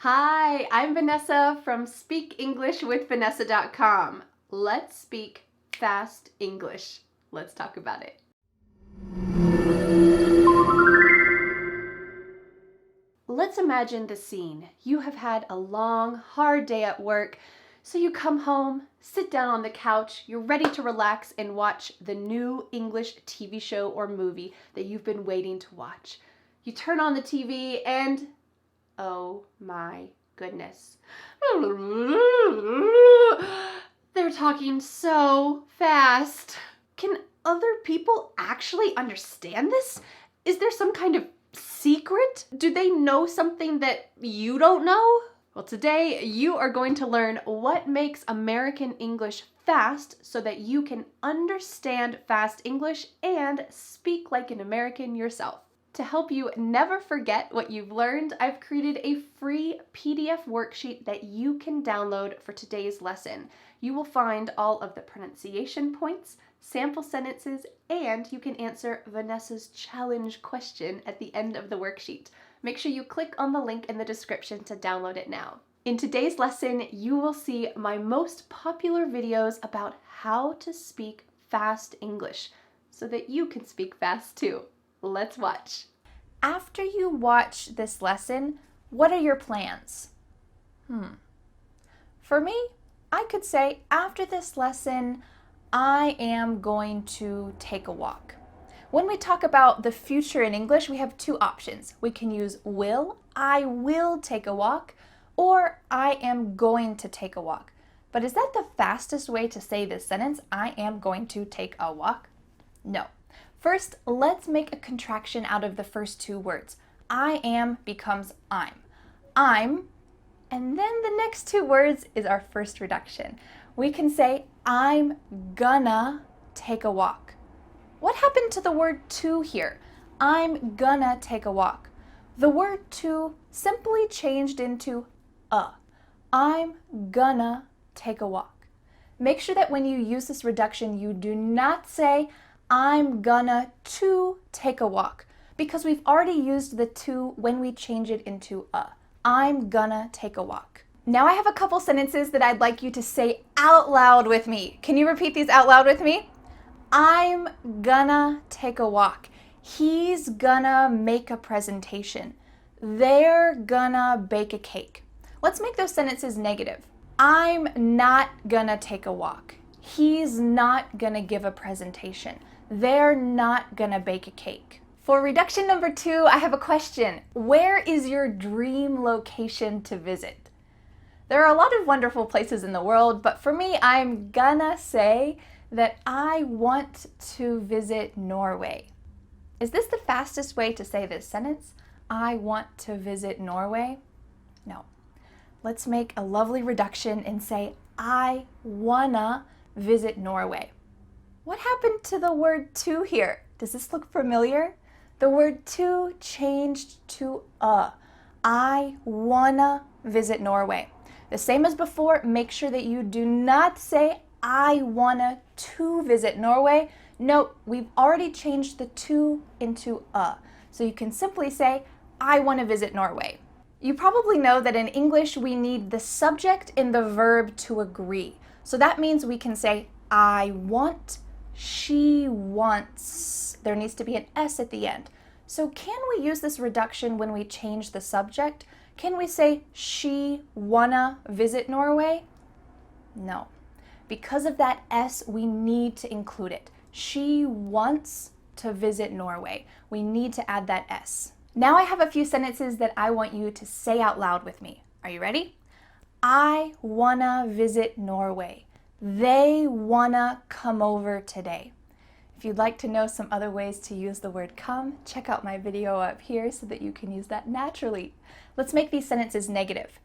Hi, I'm Vanessa from SpeakEnglishWithVanessa.com. Let's speak fast English. Let's talk about it. Let's imagine the scene. You have had a long, hard day at work, so you come home, sit down on the couch, you're ready to relax and watch the new English TV show or movie that you've been waiting to watch. You turn on the TV and oh my goodness. They're talking so fast. Can other people actually understand this? Is there some kind of secret? Do they know something that you don't know? Well, today you are going to learn what makes American English fast so that you can understand fast English and speak like an American yourself. To help you never forget what you've learned, I've created a free PDF worksheet that you can download for today's lesson. You will find all of the pronunciation points, sample sentences, and you can answer Vanessa's challenge question at the end of the worksheet. Make sure you click on the link in the description to download it now. In today's lesson, you will see my most popular videos about how to speak fast English so that you can speak fast too. Let's watch. After you watch this lesson, what are your plans? For me, I could say after this lesson, I am going to take a walk. When we talk about the future in English, we have two options. We can use will, I will take a walk, or I am going to take a walk. But is that the fastest way to say this sentence, I am going to take a walk? No. First, let's make a contraction out of the first two words. I am becomes I'm. I'm, and then the next two words is our first reduction. We can say, I'm gonna take a walk. What happened to the word to here? I'm gonna take a walk. The word to simply changed into a. I'm gonna take a walk. Make sure that when you use this reduction, you do not say, I'm gonna to take a walk, because we've already used the to when we change it into a. I'm gonna take a walk. Now I have a couple sentences that I'd like you to say out loud with me. Can you repeat these out loud with me? I'm gonna take a walk. He's gonna make a presentation. They're gonna bake a cake. Let's make those sentences negative. I'm not gonna take a walk. He's not gonna give a presentation. They're not gonna bake a cake. For reduction number 2, I have a question. Where is your dream location to visit? There are a lot of wonderful places in the world, but for me, I'm gonna say that I want to visit Norway. Is this the fastest way to say this sentence? I want to visit Norway? No. Let's make a lovely reduction and say, I wanna visit Norway. What happened to the word to here? Does this look familiar? The word to changed to a. I wanna visit Norway. The same as before, make sure that you do not say I wanna to visit Norway. Note, we've already changed the to into a. So you can simply say I wanna visit Norway. You probably know that in English we need the subject and the verb to agree. So that means we can say I want, she wants. There needs to be an S at the end. So can we use this reduction when we change the subject? Can we say she wanna visit Norway? No. Because of that S, we need to include it. She wants to visit Norway. We need to add that S. Now I have a few sentences that I want you to say out loud with me. Are you ready? I wanna visit Norway. They wanna come over today. If you'd like to know some other ways to use the word come, check out my video up here so that you can use that naturally. Let's make these sentences negative.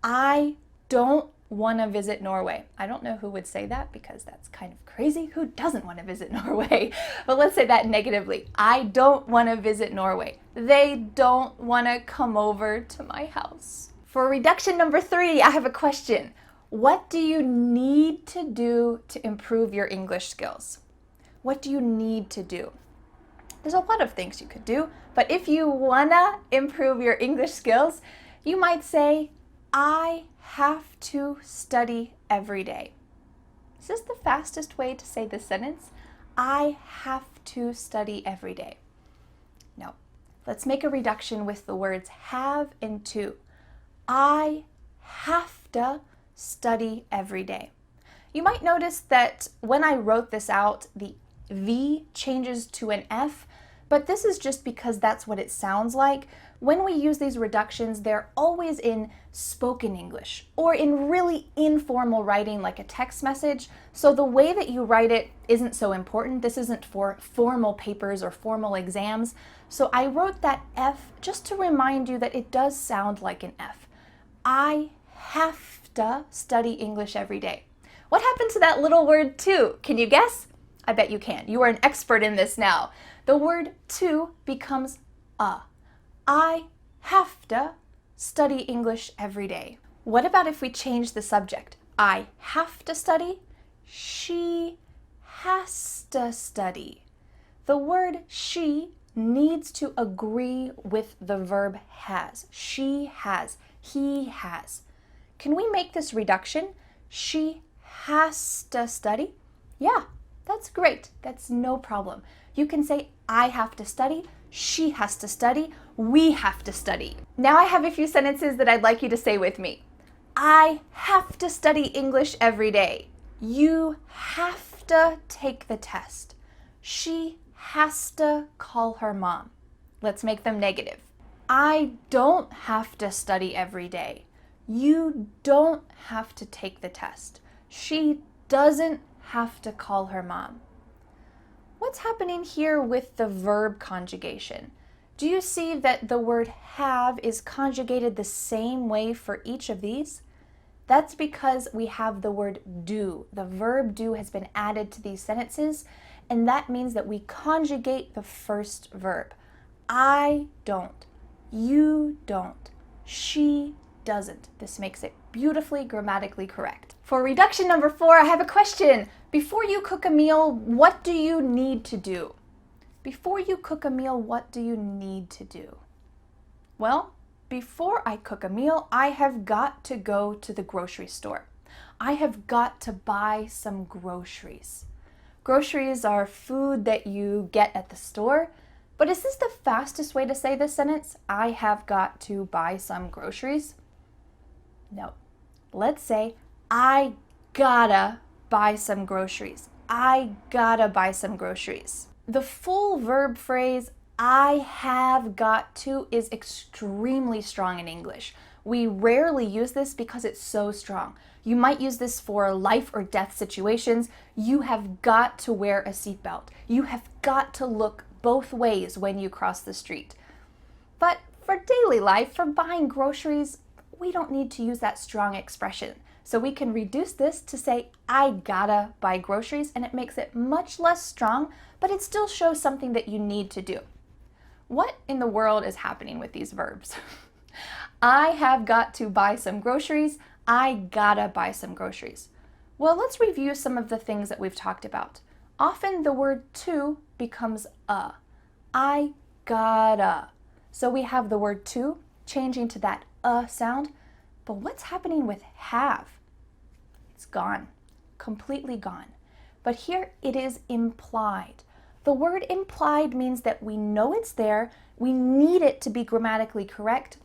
I don't want to visit Norway. I don't know who would say that because that's kind of crazy. Who doesn't want to visit Norway? But let's say that negatively. I don't want to visit Norway. They don't want to come over to my house. For reduction number 3, I have a question. What do you need to do to improve your English skills? What do you need to do? There's a lot of things you could do, but if you wanna improve your English skills, You might say, I have to study every day. Is this the fastest way to say this sentence? I have to study every day. No. Let's make a reduction with the words have and to. I have to study every day. You might notice that when I wrote this out, the V changes to an F, but this is just because that's what it sounds like. When we use these reductions, they're always in spoken English or in really informal writing like a text message. So the way that you write it isn't so important. This isn't for formal papers or formal exams. So I wrote that F just to remind you that it does sound like an F. I have to study English every day. What happened to that little word to? Can you guess? I bet you can. You are an expert in this now. The word to becomes a. I have to study English every day. What about if we change the subject? I have to study. She has to study. The word she needs to agree with the verb has. She has. He has. Can we make this reduction? She has to study? Yeah, that's great. That's no problem. You can say, I have to study, she has to study, we have to study. Now I have a few sentences that I'd like you to say with me. I have to study English every day. You have to take the test. She has to call her mom. Let's make them negative. I don't have to study every day. You don't have to take the test. She doesn't have to call her mom. What's happening here with the verb conjugation? Do you see that the word have is conjugated the same way for each of these? That's because we have the word do. The verb do has been added to these sentences, and that means that we conjugate the first verb. I don't. You don't. She doesn't. This makes it beautifully grammatically correct. For reduction number 4, I have a question. Before you cook a meal, what do you need to do? Before you cook a meal, what do you need to do? Well, before I cook a meal, I have got to go to the grocery store. I have got to buy some groceries. Groceries are food that you get at the store. But is this the fastest way to say this sentence? I have got to buy some groceries? No. Let's say, I gotta buy some groceries. I gotta buy some groceries. The full verb phrase, I have got to, is extremely strong in English. We rarely use this because it's so strong. You might use this for life or death situations. You have got to wear a seatbelt. You have got to look both ways when you cross the street. But for daily life, for buying groceries, we don't need to use that strong expression. So we can reduce this to say, I gotta buy groceries, and it makes it much less strong, but it still shows something that you need to do. What in the world is happening with these verbs? I have got to buy some groceries. I gotta buy some groceries. Well, let's review some of the things that we've talked about. Often the word to becomes a. I gotta. So we have the word to changing to that sound. But what's happening with have? It's gone, completely gone. But here it is implied. The word implied means that we know it's there, we need it to be grammatically correct,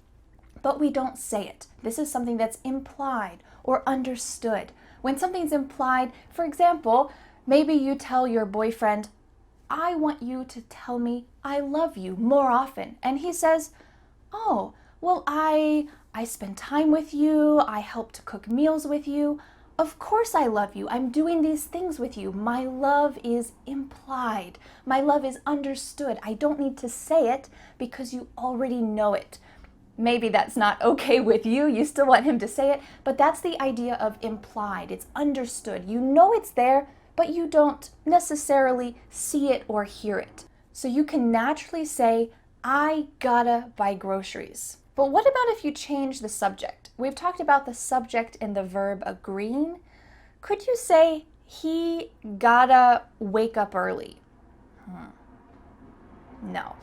but we don't say it. This is something that's implied or understood. When something's implied, for example, maybe you tell your boyfriend, I want you to tell me I love you more often. And he says, oh, well, I spend time with you. I help to cook meals with you. Of course I love you. I'm doing these things with you. My love is implied. My love is understood. I don't need to say it because you already know it. Maybe that's not okay with you. You still want him to say it, but that's the idea of implied. It's understood. You know it's there, but you don't necessarily see it or hear it. So you can naturally say, I gotta buy groceries. But what about if you change the subject? We've talked about the subject and the verb agreeing. Could you say, he gotta wake up early? No.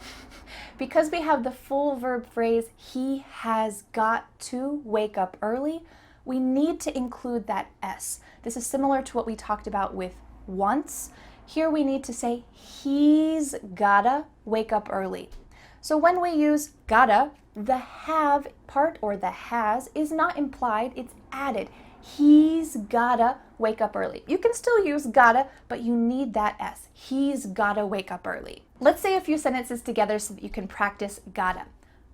Because we have the full verb phrase, he has got to wake up early, we need to include that S. This is similar to what we talked about with once. Here we need to say, he's gotta wake up early. So when we use gotta, the have part or the has is not implied, it's added. He's gotta wake up early. You can still use gotta, but you need that S. He's gotta wake up early. Let's say a few sentences together so that you can practice gotta.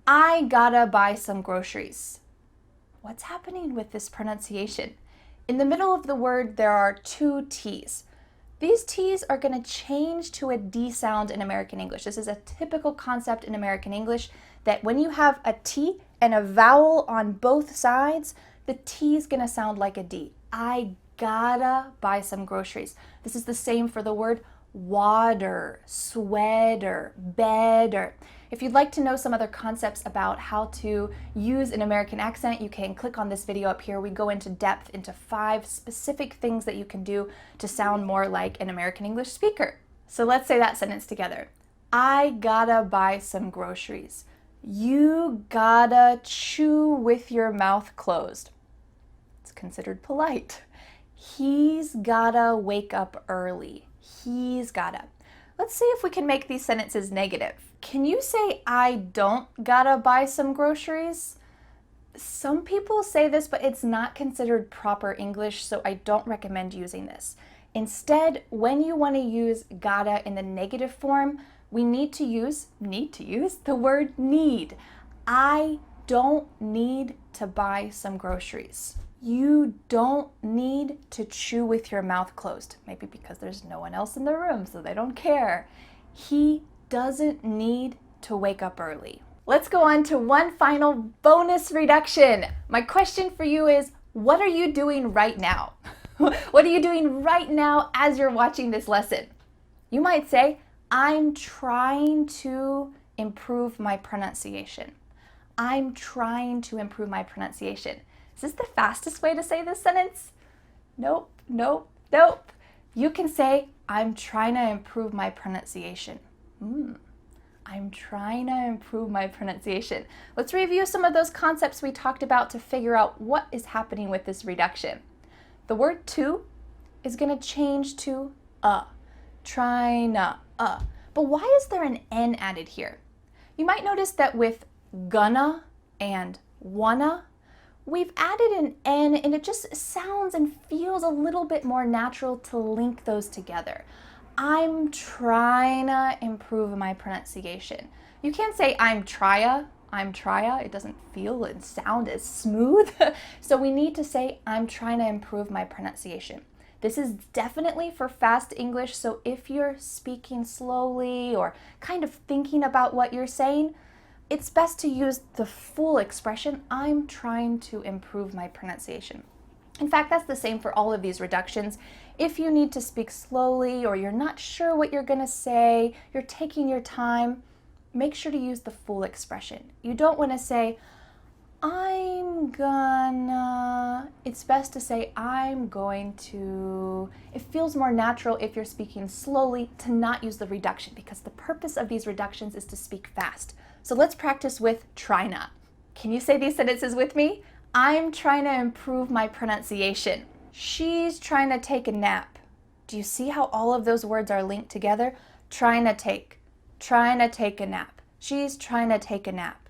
I gotta buy some groceries. What's happening with this pronunciation? In the middle of the word, there are two T's. These T's are going to change to a D sound in American English. This is a typical concept in American English that when you have a T and a vowel on both sides, the T is going to sound like a D. I gotta buy some groceries. This is the same for the word water, sweater, better. If you'd like to know some other concepts about how to use an American accent, you can click on this video up here. We go into depth into 5 specific things that you can do to sound more like an American English speaker. So let's say that sentence together. I gotta buy some groceries. You gotta chew with your mouth closed. It's considered polite. He's gotta wake up early. He's gotta. Let's see if we can make these sentences negative. Can you say, I don't gotta buy some groceries? Some people say this, but it's not considered proper English, so I don't recommend using this. Instead, when you want to use gotta in the negative form, we need to use the word need. I don't need to buy some groceries. You don't need to chew with your mouth closed. Maybe because there's no one else in the room, so they don't care. He doesn't need to wake up early. Let's go on to one final bonus reduction. My question for you is, what are you doing right now? What are you doing right now as you're watching this lesson? You might say, I'm trying to improve my pronunciation. I'm trying to improve my pronunciation. Is this the fastest way to say this sentence? Nope, nope, nope. You can say, I'm trying to improve my pronunciation. I'm trying to improve my pronunciation. Let's review some of those concepts we talked about to figure out what is happening with this reduction. The word to is going to change to trying to. But why is there an N added here? You might notice that with gonna and wanna, we've added an N and it just sounds and feels a little bit more natural to link those together. I'm trying to improve my pronunciation. You can't say I'm trya. It doesn't feel and sound as smooth. So we need to say I'm trying to improve my pronunciation. This is definitely for fast English, so if you're speaking slowly or kind of thinking about what you're saying, it's best to use the full expression, I'm trying to improve my pronunciation. In fact, that's the same for all of these reductions. If you need to speak slowly or you're not sure what you're going to say, you're taking your time, make sure to use the full expression. You don't want to say, I'm gonna. It's best to say, I'm going to. It feels more natural if you're speaking slowly to not use the reduction because the purpose of these reductions is to speak fast. So let's practice with try not. Can you say these sentences with me? I'm trying to improve my pronunciation. She's trying to take a nap. Do you see how all of those words are linked together? Trying to take a nap. She's trying to take a nap.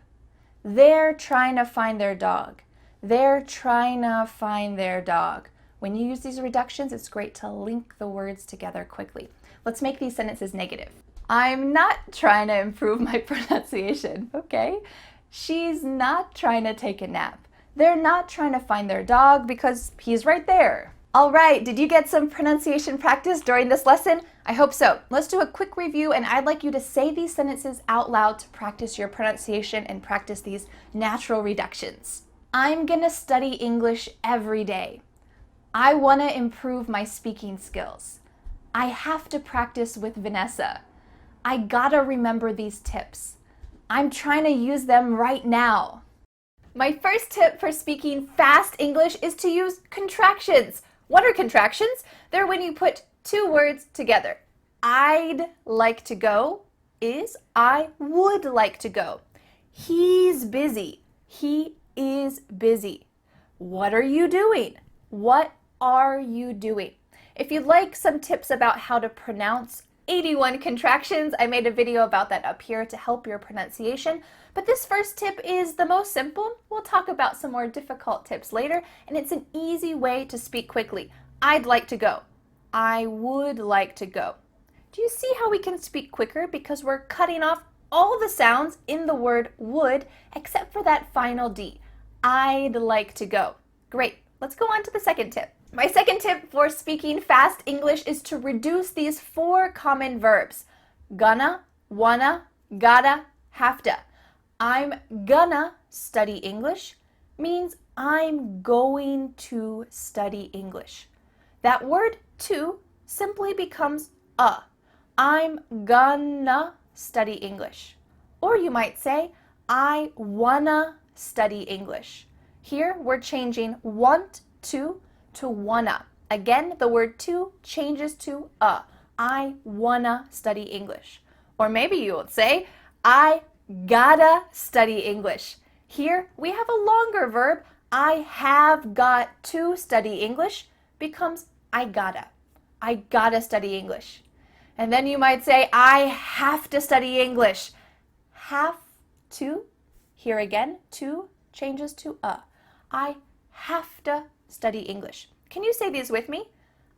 They're trying to find their dog. They're trying to find their dog. When you use these reductions, it's great to link the words together quickly. Let's make these sentences negative. I'm not trying to improve my pronunciation, okay? She's not trying to take a nap. They're not trying to find their dog because he's right there. All right, did you get some pronunciation practice during this lesson? I hope so. Let's do a quick review, and I'd like you to say these sentences out loud to practice your pronunciation and practice these natural reductions. I'm gonna study English every day. I wanna improve my speaking skills. I have to practice with Vanessa. I gotta remember these tips. I'm trying to use them right now. My first tip for speaking fast English is to use contractions. What are contractions? They're when you put two words together. I'd like to go is I would like to go. He's busy. He is busy. What are you doing? What are you doing? If you'd like some tips about how to pronounce 81 contractions, I made a video about that up here to help your pronunciation. But this first tip is the most simple. We'll talk about some more difficult tips later, and it's an easy way to speak quickly. I'd like to go. I would like to go. Do you see how we can speak quicker because we're cutting off all the sounds in the word would except for that final D? I'd like to go. Great. Let's go on to the second tip. My second tip for speaking fast English is to reduce these 4 common verbs. Gonna, wanna, gotta, have to. I'm gonna study English means I'm going to study English. That word to simply becomes a. I'm gonna study English. Or you might say, I wanna study English. Here we're changing want to wanna. Again, the word to changes to a. I wanna study English. Or maybe you would say, I gotta study English. Here we have a longer verb. I have got to study English becomes I gotta. I gotta study English. And then you might say, I have to study English. Have to, here again, to changes to a. I have to study English. Can you say these with me?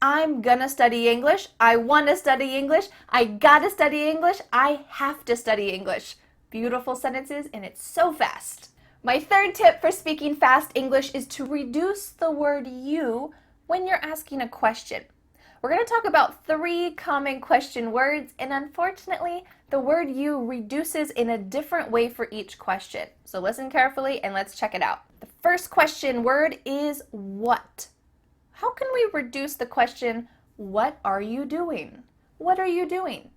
I'm gonna study English. I wanna study English. I gotta study English. I have to study English. Beautiful sentences, and it's so fast. My third tip for speaking fast English is to reduce the word you when you're asking a question. We're going to talk about 3 common question words, and unfortunately, the word you reduces in a different way for each question. So listen carefully and let's check it out. The first question word is what. How can we reduce the question, what are you doing? What are you doing?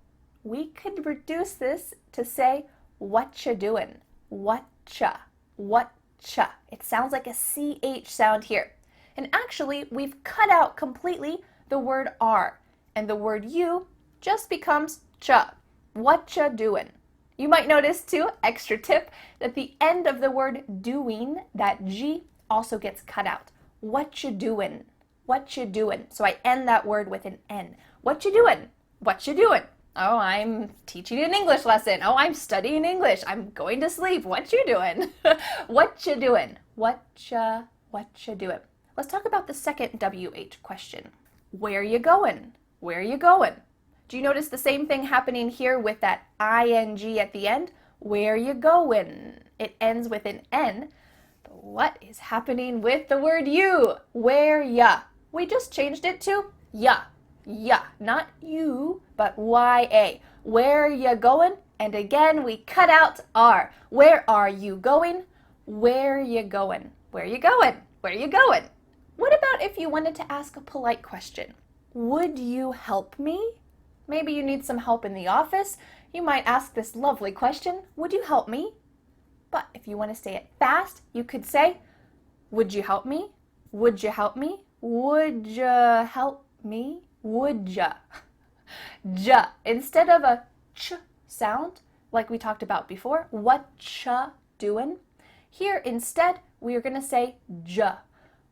We could reduce this to say, what you doing? Whatcha? Whatcha? It sounds like a CH sound here. And actually, we've cut out completely the word are, and the word you just becomes cha. What ya doing? You might notice too, extra tip, that the end of the word doing, that G, also gets cut out. What you doing? What you doing? So I end that word with an N. What you doing? What you doing? Oh, I'm teaching an English lesson. Oh, I'm studying English. I'm going to sleep. What you doing? What you doing? What you doing? Let's talk about the second WH question. Where you going? Where you going? Do you notice the same thing happening here with that ing at the end? Where you going? It ends with an N. But what is happening with the word you? Where ya? We just changed it to ya. Ya, not you, but ya. Where you going? And again, we cut out are. Where are you going? Where you going? Where you going? Where you going? What about if you wanted to ask a polite question? Would you help me? Maybe you need some help in the office. You might ask this lovely question, would you help me? But if you want to say it fast, you could say, would you help me? Would you help me? Would you help me? Would ya? Ja. Instead of a ch sound, like we talked about before, what cha doing? Here instead, we are going to say ja.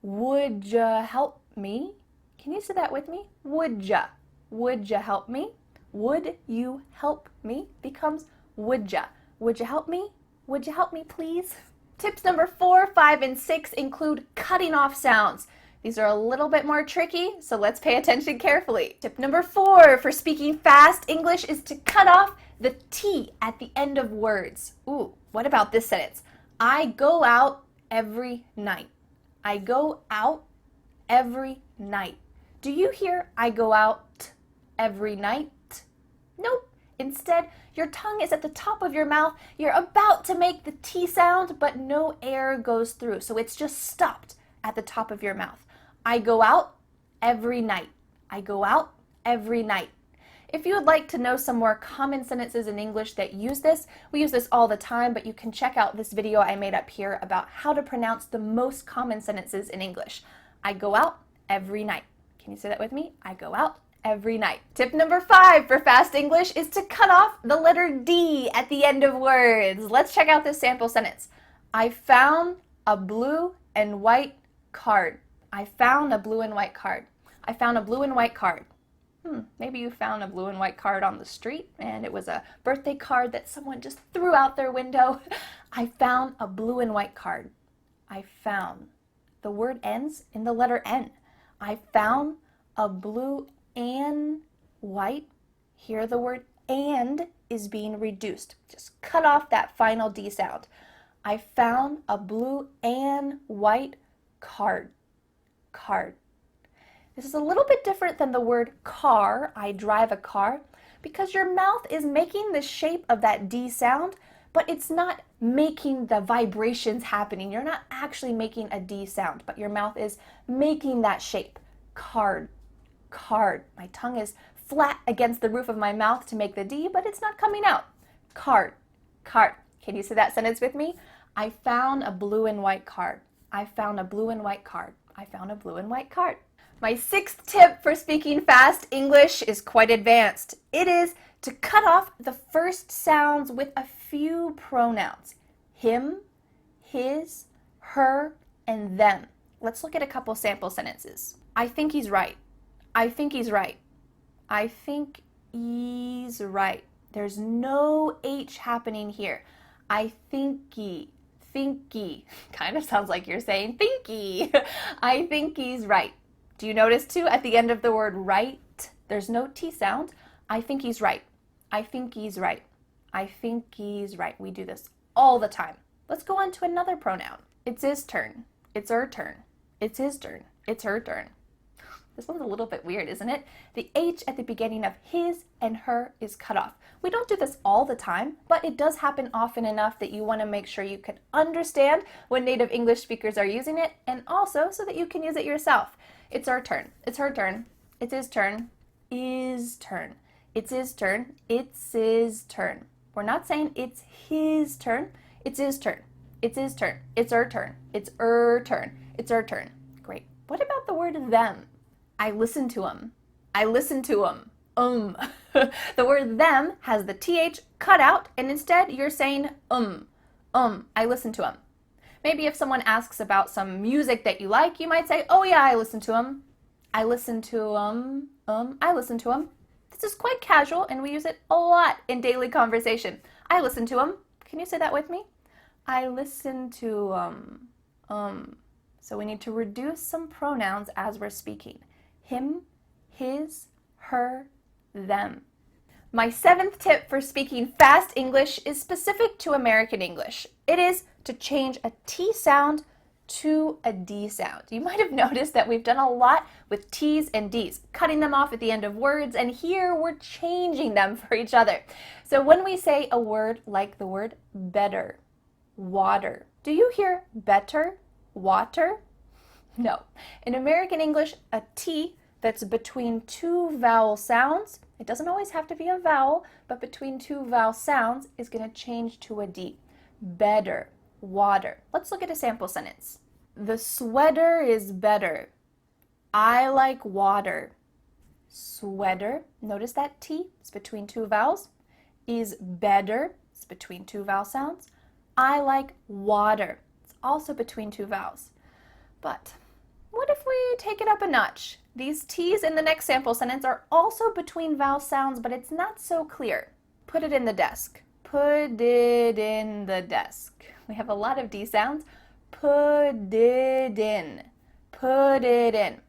Would ya help me? Can you say that with me? Would ya? Would ya help me? Would you help me becomes would ya. Would you help me? Would you help me, please? Tips number 4, 5, and 6 include cutting off sounds. These are a little bit more tricky, so let's pay attention carefully. Tip number 4 for speaking fast English is to cut off the T at the end of words. Ooh, what about this sentence? I go out every night. I go out every night. Do you hear I go out every night? Nope. Instead, your tongue is at the top of your mouth. You're about to make the T sound, but no air goes through. So it's just stopped at the top of your mouth. I go out every night. I go out every night. If you would like to know some more common sentences in English that use this, we use this all the time, but you can check out this video I made up here about how to pronounce the most common sentences in English. I go out every night. Can you say that with me? I go out every night. Tip number 5 for fast English is to cut off the letter D at the end of words. Let's check out this sample sentence. I found a blue and white card. I found a blue and white card. I found a blue and white card. Maybe you found a blue and white card on the street and it was a birthday card that someone just threw out their window. I found a blue and white card. I found. The word ends in the letter N. I found a blue and white. Here the word and is being reduced. Just cut off that final D sound. I found a blue and white card. Card. This is a little bit different than the word car, I drive a car, because your mouth is making the shape of that D sound, but it's not making the vibrations happening. You're not actually making a D sound, but your mouth is making that shape. Card, card. My tongue is flat against the roof of my mouth to make the D, but it's not coming out. Card, card. Can you say that sentence with me? I found a blue and white card. I found a blue and white card. I found a blue and white card. My 6th tip for speaking fast English is quite advanced. It is to cut off the first sounds with a few pronouns. Him, his, her, and them. Let's look at a couple sample sentences. I think he's right. I think he's right. I think he's right. There's no H happening here. I thinky. Thinky. Kind of sounds like you're saying thinky. I think he's right. Do you notice too, at the end of the word right, there's no T sound. I think he's right. I think he's right. I think he's right. We do this all the time. Let's go on to another pronoun. It's his turn. It's her turn. It's his turn. It's her turn. This one's a little bit weird, isn't it? The H at the beginning of his and her is cut off. We don't do this all the time, but it does happen often enough that you want to make sure you can understand when native English speakers are using it, and also so that you can use it yourself. It's our turn. It's her turn. It's his turn. Is turn. It's his turn. It's his turn. We're not saying it's his turn. It's his turn. It's his turn. It's her turn. It's her turn. It's her turn. Great. What about the word them? I listen to him. I listen to him. The word them has the TH cut out, and instead you're saying I listen to him. Maybe if someone asks about some music that you like, you might say, oh yeah, I listen to him. I listen to I listen to him. This is quite casual, and we use it a lot in daily conversation. I listen to him. Can you say that with me? I listen to So we need to reduce some pronouns as we're speaking. Him, his, her, them. My 7th tip for speaking fast English is specific to American English. It is to change a T sound to a D sound. You might have noticed that we've done a lot with T's and D's, cutting them off at the end of words, and here we're changing them for each other. So when we say a word like the word better, water, do you hear better, water? No. In American English, a T that's between two vowel sounds, it doesn't always have to be a vowel, but between two vowel sounds is going to change to a D. Better, water. Let's look at a sample sentence. The sweater is better. I like water. Sweater, notice that T is between two vowels. Is better, it's between two vowel sounds. I like water, it's also between two vowels. But what if we take it up a notch? These T's in the next sample sentence are also between vowel sounds, but it's not so clear. Put it in the desk. Put it in the desk. We have a lot of D sounds. Put it in. Put it in.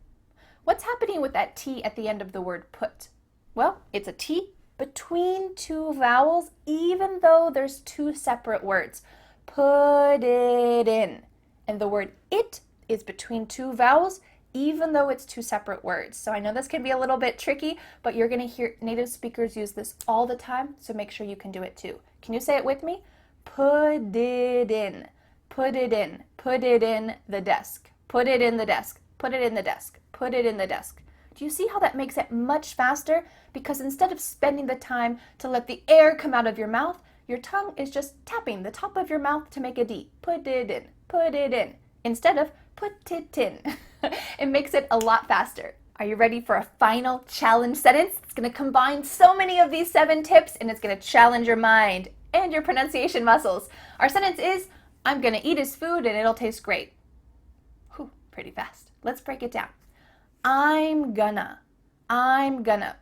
What's happening with that T at the end of the word put? Well, it's a T between two vowels, even though there's two separate words. Put it in. And the word it is between two vowels, even though it's two separate words. So I know this can be a little bit tricky, but you're going to hear native speakers use this all the time, so make sure you can do it too. Can you say it with me? Put it in. Put it in. Put it in the desk. Put it in the desk. Put it in the desk. Put it in the desk. Do you see how that makes it much faster? Because instead of spending the time to let the air come out of your mouth, your tongue is just tapping the top of your mouth to make a D. Put it in. Put it in. Instead of put it in. It makes it a lot faster. Are you ready for a final challenge sentence? It's going to combine so many of these 7 tips and it's going to challenge your mind and your pronunciation muscles. Our sentence is, I'm going to eat his food and it'll taste great. Whew, pretty fast. Let's break it down. I'm gonna.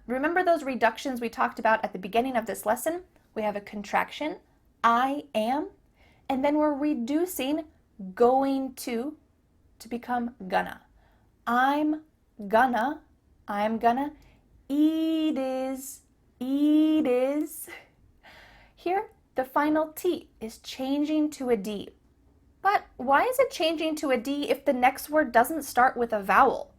Remember those reductions we talked about at the beginning of this lesson? We have a contraction, I am, and then we're reducing going to become gonna. I'm gonna, eat is. Here, the final T is changing to a D. But why is it changing to a D if the next word doesn't start with a vowel?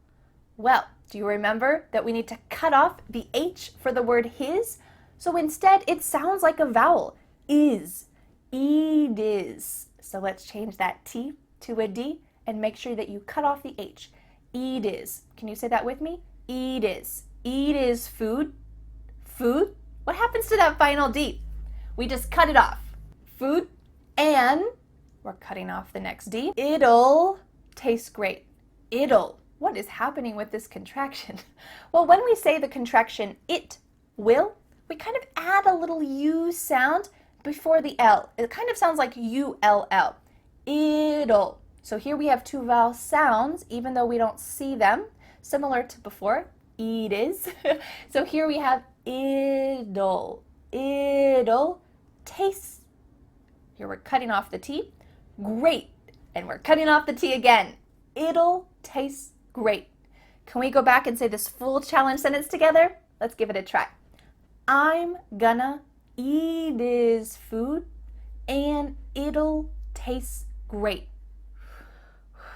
Well, do you remember that we need to cut off the H for the word his? So instead, it sounds like a vowel, is, eat is. So let's change that T to a D and make sure that you cut off the H. Eat is. Can you say that with me? Eat is. Eat is food. Food? What happens to that final D? We just cut it off. Food, and we're cutting off the next D. It'll taste great. It'll. What is happening with this contraction? Well, when we say the contraction it will, we kind of add a little U sound before the L. It kind of sounds like U-L-L. It'll. So here we have 2 vowel sounds, even though we don't see them, similar to before, eat is. So here we have it'll. It'll taste. Here we're cutting off the T. Great. And we're cutting off the T again. It'll taste great. Can we go back and say this full challenge sentence together? Let's give it a try. I'm gonna eat his food and it'll taste great.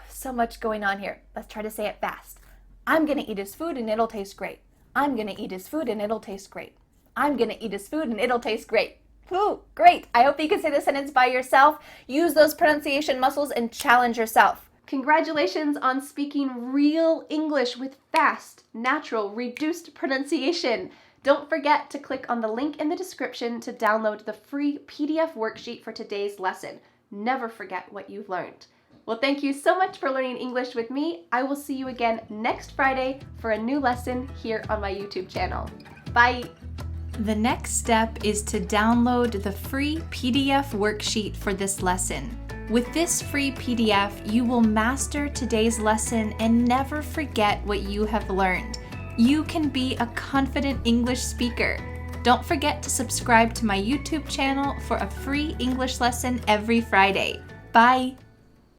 So much going on here. Let's try to say it fast. I'm gonna eat his food and it'll taste great. I'm gonna eat his food and it'll taste great. I'm gonna eat his food and it'll taste great. Ooh, great. I hope you can say the sentence by yourself. Use those pronunciation muscles and challenge yourself. Congratulations on speaking real English with fast, natural, reduced pronunciation. Don't forget to click on the link in the description to download the free PDF worksheet for today's lesson. Never forget what you've learned. Well, thank you so much for learning English with me. I will see you again next Friday for a new lesson here on my YouTube channel. Bye! The next step is to download the free PDF worksheet for this lesson. With this free PDF, you will master today's lesson and never forget what you have learned. You can be a confident English speaker. Don't forget to subscribe to my YouTube channel for a free English lesson every Friday. Bye!